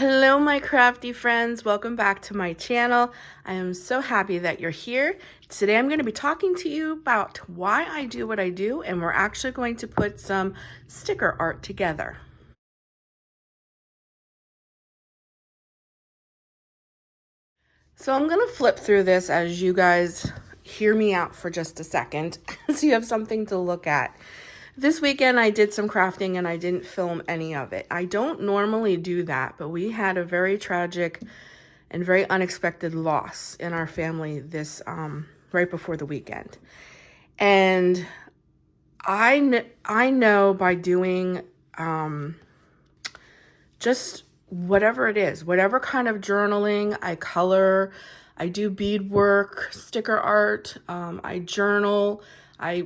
Hello, my crafty friends. Welcome back to my channel. I am so happy that you're here. Today I'm going to be talking to you about why I do what I do, and we're actually going to put some sticker art together. So I'm going to flip through this as you guys hear me out for just a second so you have something to look at. This weekend I did some crafting and I didn't film any of it. I don't normally do that, but we had a very tragic and very unexpected loss in our family this right before the weekend. And I know by doing just whatever it is, whatever kind of journaling, I color, I do beadwork, sticker art, I journal,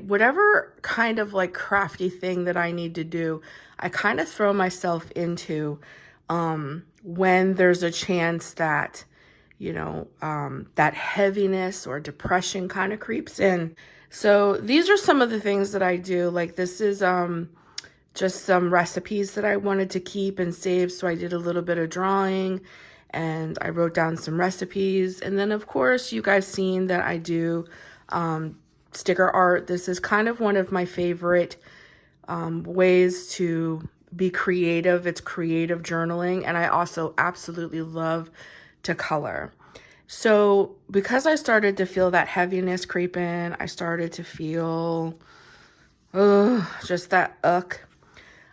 whatever kind of like crafty thing that I need to do, I kind of throw myself into when there's a chance that, that heaviness or depression kind of creeps in. So these are some of the things that I do. Like this is just some recipes that I wanted to keep and save. So I did a little bit of drawing and I wrote down some recipes. And then of course you guys seen that I do sticker art. This is kind of one of my favorite ways to be creative. It's creative journaling. And I also absolutely love to color. So because I started to feel that heaviness creep in, I started to feel just that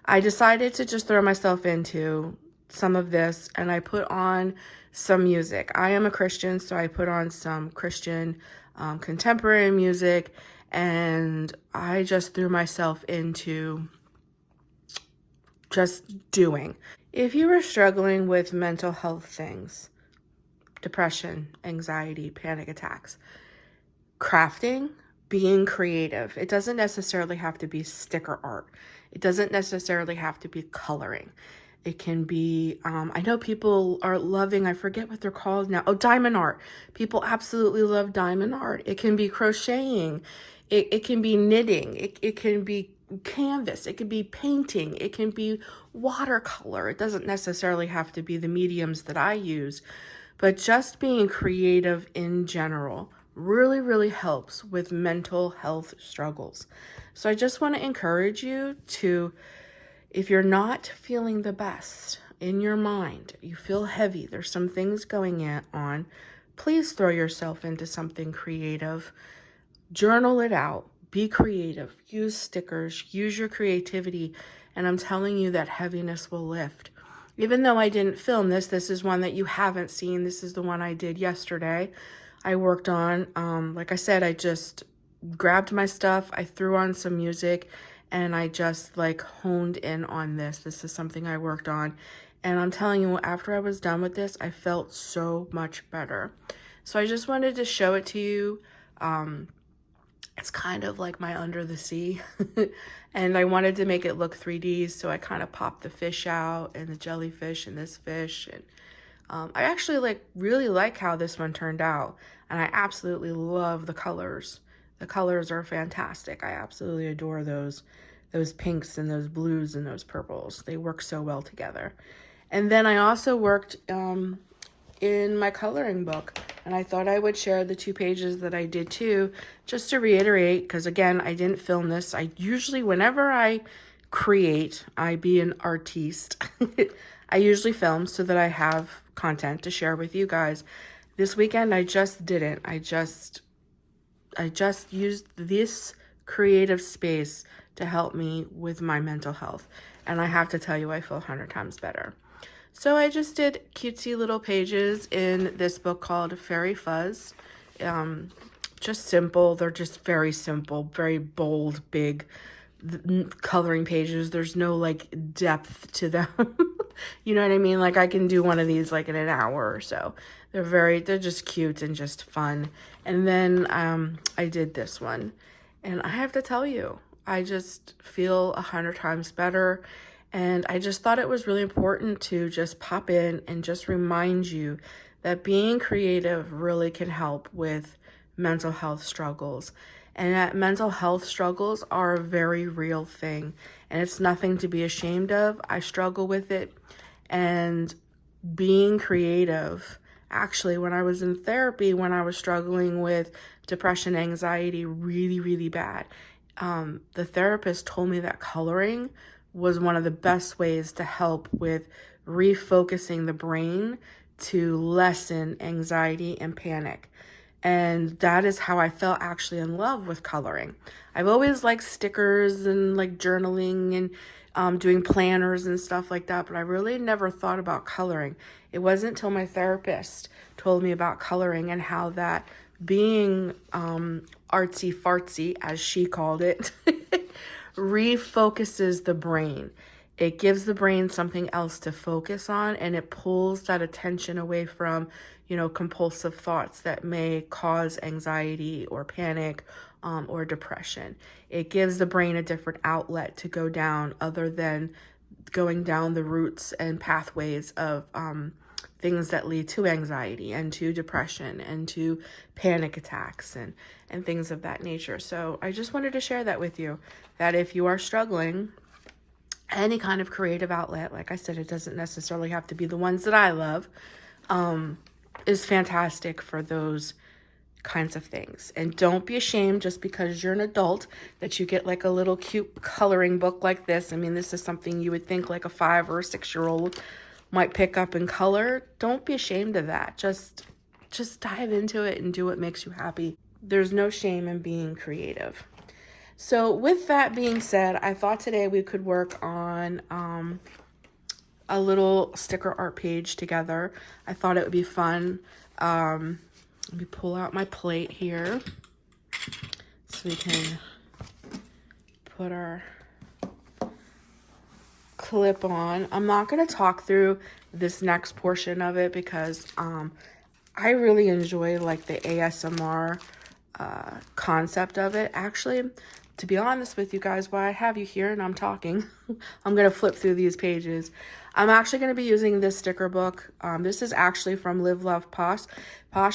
I decided to just throw myself into some of this, and I put on some music. I am a Christian, so I put on some Christian contemporary music, and I just threw myself into just doing. If you are struggling with mental health things, depression, anxiety, panic attacks, crafting, being creative, it doesn't necessarily have to be sticker art. It doesn't necessarily have to be coloring. It can be, I know people are loving, I forget what they're called now. Oh, diamond art. People absolutely love diamond art. It can be crocheting. It can be knitting. It can be canvas. It can be painting. It can be watercolor. It doesn't necessarily have to be the mediums that I use, but just being creative in general really, really helps with mental health struggles. So I just want to encourage you to, if you're not feeling the best in your mind, you feel heavy, there's some things going on, please throw yourself into something creative. Journal it out. Be creative. Use stickers. Use your creativity. And I'm telling you that heaviness will lift. Even though I didn't film this, this is one that you haven't seen. This is the one I did yesterday. I worked on, like I said, I just grabbed my stuff, I threw on some music, and I just like honed in on this. This is something I worked on. And I'm telling you, after I was done with this, I felt so much better. So I just wanted to show it to you. It's kind of like my under the sea. And I wanted to make it look 3D. So I kind of popped the fish out and the jellyfish and this fish. And I actually really like how this one turned out. And I absolutely love the colors. The colors are fantastic. I absolutely adore those pinks and those blues and those purples. They work so well together. And then I also worked in my coloring book, and I thought I would share the 2 pages that I did too, just to reiterate, because again, I didn't film this. I usually, whenever I create, I be an artiste. I usually film so that I have content to share with you guys. This weekend, I just didn't. I just used this creative space to help me with my mental health. And I have to tell you, I feel 100 times better. So I just did cutesy little pages in this book called Fairy Fuzz. Just simple. They're just very simple, very bold, big coloring pages. There's no like depth to them. You know what I mean? Like I can do one of these like in an hour or so. They're just cute and just fun. And then I did this one, and I have to tell you, I just feel 100 times better. And I just thought it was really important to just pop in and just remind you that being creative really can help with mental health struggles. And that mental health struggles are a very real thing. And it's nothing to be ashamed of. I struggle with it. And being creative. Actually, when I was in therapy, when I was struggling with depression, anxiety really, really bad, the therapist told me that coloring was one of the best ways to help with refocusing the brain to lessen anxiety and panic. And that is how I fell actually in love with coloring. I've always liked stickers and like journaling and doing planners and stuff like that, but I really never thought about coloring. It wasn't until my therapist told me about coloring and how that being artsy fartsy, as she called it, refocuses the brain. It gives the brain something else to focus on, and it pulls that attention away from, compulsive thoughts that may cause anxiety or panic or depression. It gives the brain a different outlet to go down other than going down the routes and pathways of things that lead to anxiety and to depression and to panic attacks and things of that nature. So I just wanted to share that with you, that if you are struggling, any kind of creative outlet, like I said, it doesn't necessarily have to be the ones that I love, is fantastic for those kinds of things. And don't be ashamed just because you're an adult that you get like a little cute coloring book like this. I mean, this is something you would think like a 5 or 6-year-old might pick up and color. Don't be ashamed of that. Just dive into it and do what makes you happy. There's no shame in being creative. So with that being said, I thought today we could work on a little sticker art page together. I thought it would be fun. Let me pull out my plate here so we can put our clip on. I'm not going to talk through this next portion of it because I really enjoy like the ASMR concept of it. Actually, to be honest with you guys, while I have you here and I'm talking, I'm going to flip through these pages. I'm actually going to be using this sticker book. This is actually from Live Love Posh.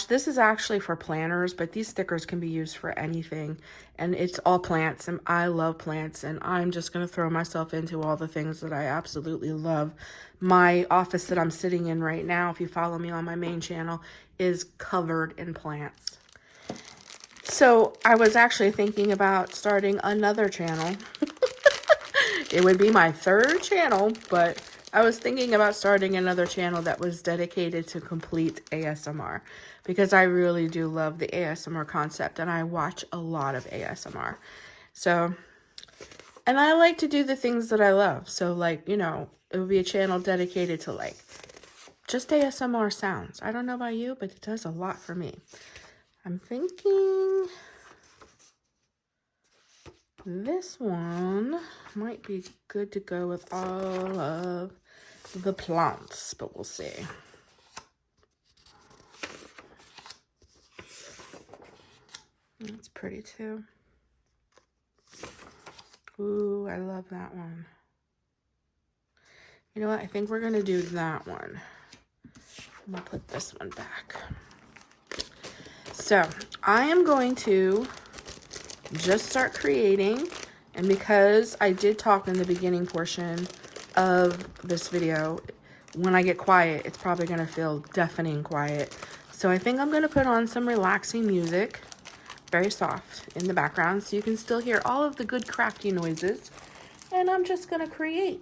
This is actually for planners, but these stickers can be used for anything. And it's all plants, and I love plants, and I'm just going to throw myself into all the things that I absolutely love. My office that I'm sitting in right now, if you follow me on my main channel, is covered in plants. So I was actually thinking about starting another channel. It would be my 3rd channel, but I was thinking about starting another channel that was dedicated to complete ASMR because I really do love the ASMR concept and I watch a lot of ASMR. So, and I like to do the things that I love. So like, it would be a channel dedicated to like just ASMR sounds. I don't know about you, but it does a lot for me. I'm thinking this one might be good to go with all of the plants, but we'll see. That's pretty too. Ooh, I love that one. You know what? I think we're going to do that one. I'm going to put this one back. So I am going to just start creating, and because I did talk in the beginning portion of this video, when I get quiet, it's probably going to feel deafening quiet. So I think I'm going to put on some relaxing music, very soft in the background, so you can still hear all of the good crafty noises, and I'm just going to create.